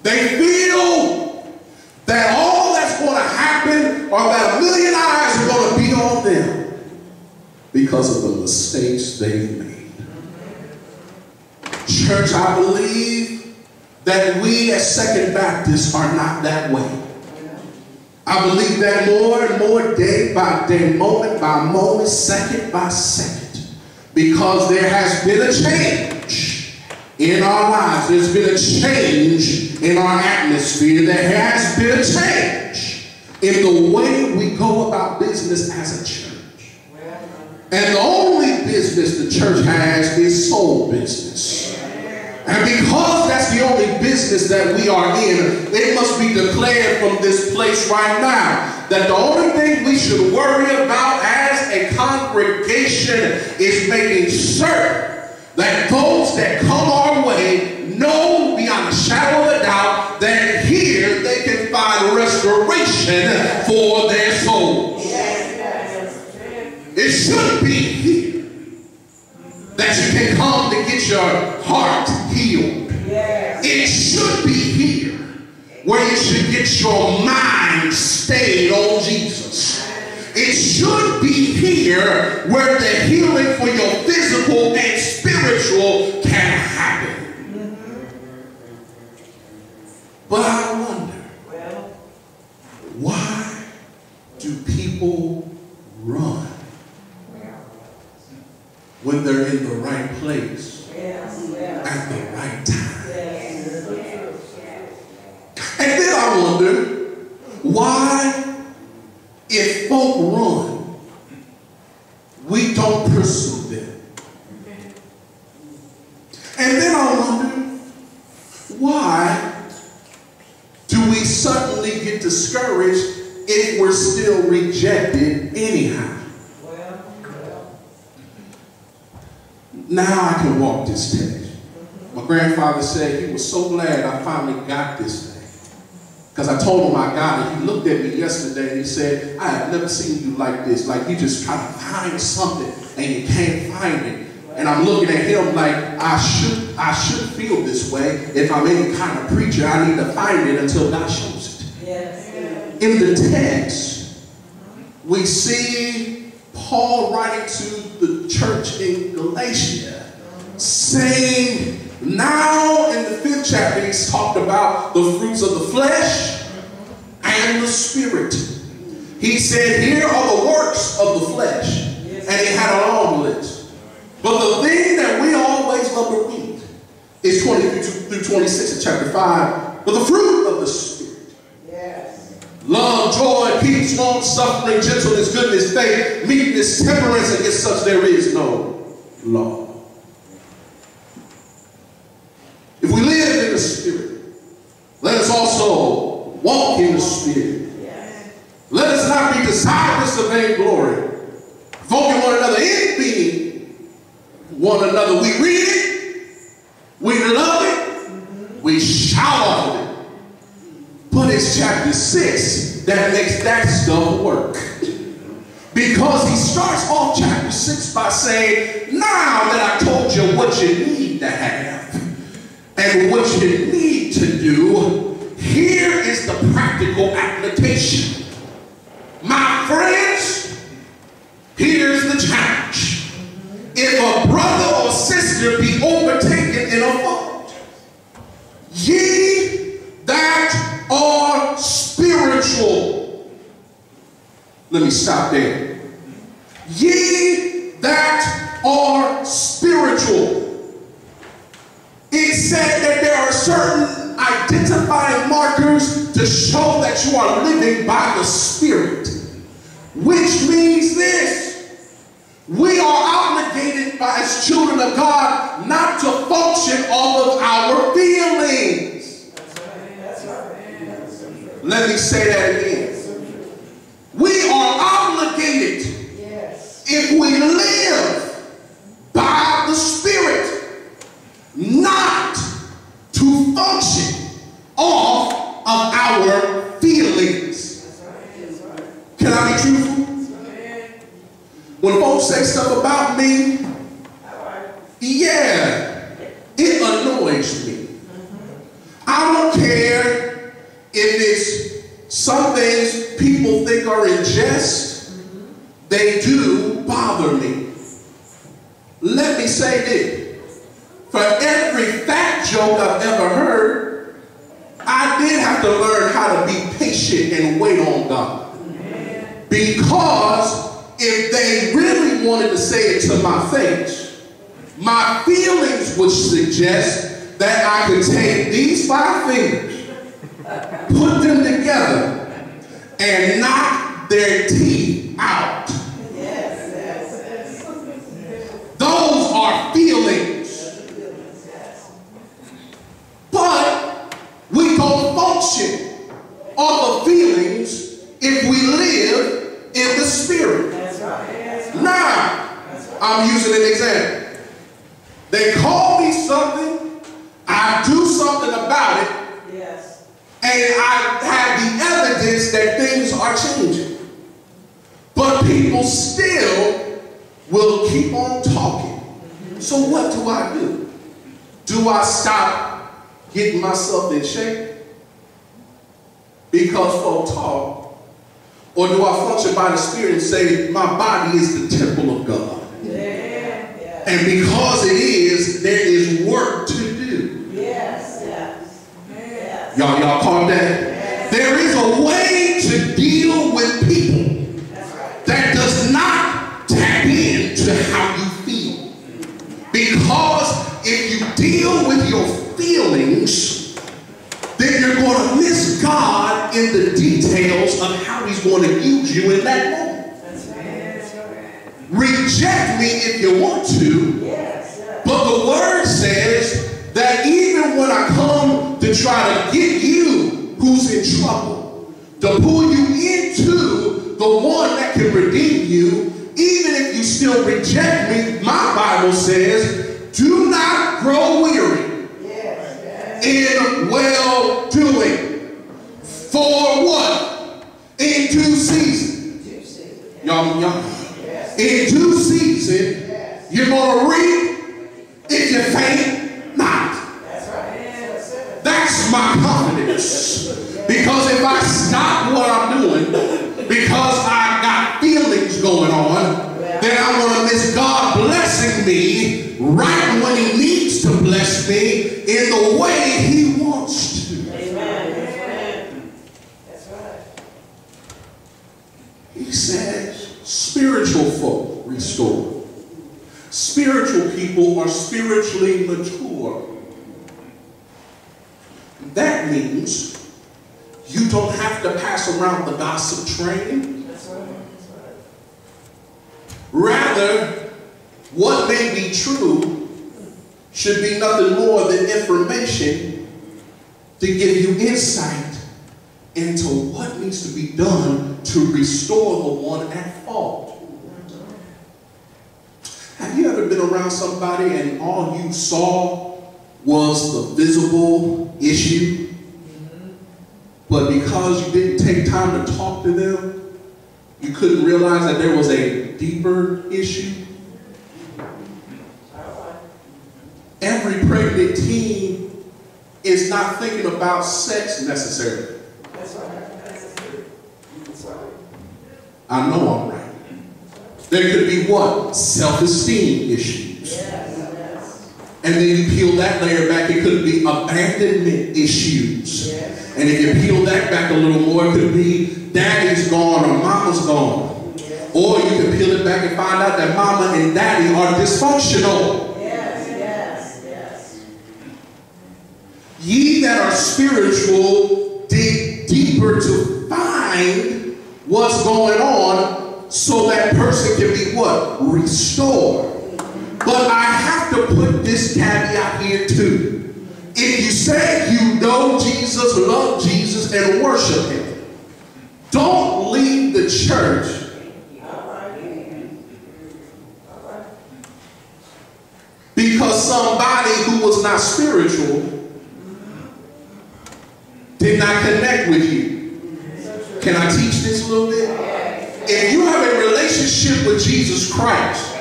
They feel that all that's going to happen or that a million eyes are going to be on them because of the mistakes they've made. Church, I believe that we as Second Baptists are not that way. I believe that more and more, day by day, moment by moment, second by second, because there has been a change in our lives. There's been a change in our atmosphere. There has been a change in the way we go about business as a church. And the only business the church has is soul business. And because that's the only business that we are in, it must be declared from this place right now that the only thing we should worry about as a congregation is making certain that those that come our way know beyond a shadow of a doubt that here they can find restoration for their souls. It should be here that you can come to get your heart healed. It should be here where you should get your mind stayed on Jesus. It should be here where the healing for your physical and spiritual can happen. But I wonder, why do people run when they're in the right place at the right time? And then I wonder, why, if folk run, we don't pursue them? And then I wonder, why do we suddenly get discouraged if we're still rejected anyhow? Now I can walk this text. My grandfather said he was so glad I finally got this thing. Because I told him I got it. He looked at me yesterday and he said, I have never seen you like this. Like you just try to find something and you can't find it. And I'm looking at him like I should feel this way. If I'm any kind of preacher, I need to find it until God shows it. Yes. In the text, we see Paul writing to the church in Galatia, saying, now in the 5th chapter, he's talked about the fruits of the flesh and the spirit. He said, here are the works of the flesh. And he had a long list. But the thing that we always love to read is 20 through 26 of chapter 5. But the fruit of the spirit. Yes. Love, joy, peace, long suffering, gentleness, goodness, faith, meekness, temperance, against such there is no law. If we live in the Spirit, let us also walk in the Spirit. Yes. Let us not be desirous of vainglory, provoking one another, envying one another. We read it, we love it, we shout off of it. But it's chapter 6 that makes that stuff work. Because he starts off chapter 6 by saying, now that I told you what you need to have, and what you need to do, here is the practical application. My friends, here's the challenge. If a brother or sister be overtaken in a fault, ye that are spiritual. Let me stop there. Ye that are spiritual. It said that there are certain identifying markers to show that you are living by the Spirit. Which means this: we are obligated as children of God not to function off of our feelings. That's right. Let me say that again. We are obligated, if we live by the Spirit, not to function off of our feelings. Can I be truthful? When folks say stuff about me, yeah, it annoys me. I don't care Some things people think are in jest, they do bother me. Let me say this. For every fat joke I've ever heard, I did have to learn how to be patient and wait on God. Because if they really wanted to say it to my face, my feelings would suggest that I could take these 5 fingers, put them together, and knock their teeth out. Those are feelings. But we don't function off of feelings if we live in the Spirit. Now, I'm using an example. They call me something, I do something about it, and I have the evidence that things are changing. But people still will keep on talking. So what do I do? Do I stop getting myself in shape because folk talk? Or do I function by the Spirit and say, my body is the temple of God? And because it is, there is work to do. Y'all caught that? There is a way to deal with people that does not tap into how you feel. Because if you deal with your feelings, then you're going to miss God in the details of how he's going to use you in that moment. Reject me if you want to, but the word says that even when I come to try to get you who's in trouble, to pull you into the one that can redeem you, even if you still reject me, my Bible says, do not grow weary in well-doing. For what? In due season. Y'all. In due season, you're going to reap if you faint not. That's my confidence. Because if I stop what I'm doing, because I got feelings going on, then I'm going to miss God blessing me right when he needs to bless me in the way he wants to. Amen. That's right. He says, spiritual folk restore. Spiritual people are spiritually mature. That means you don't have to pass around the gossip train. That's right. That's right. Rather, what may be true should be nothing more than information to give you insight into what needs to be done to restore the one at fault. Have you ever been around somebody and all you saw was the visible issue, but because you didn't take time to talk to them, you couldn't realize that there was a deeper issue? Every pregnant teen is not thinking about sex necessarily. That's right. That's right. I know I'm right. There could be what? Self-esteem issues. Yes. And then you peel that layer back, it could be abandonment issues. Yes. And if you peel that back a little more, it could be daddy's gone or mama's gone. Yes. Or you can peel it back and find out that mama and daddy are dysfunctional. Yes, yes, yes. Ye that are spiritual, dig deeper to find what's going on so that person can be what? Restored. But I have to put this caveat here too. If you say you know Jesus, love Jesus, and worship him, don't leave the church because somebody who was not spiritual did not connect with you. Can I teach this a little bit? If you have a relationship with Jesus Christ,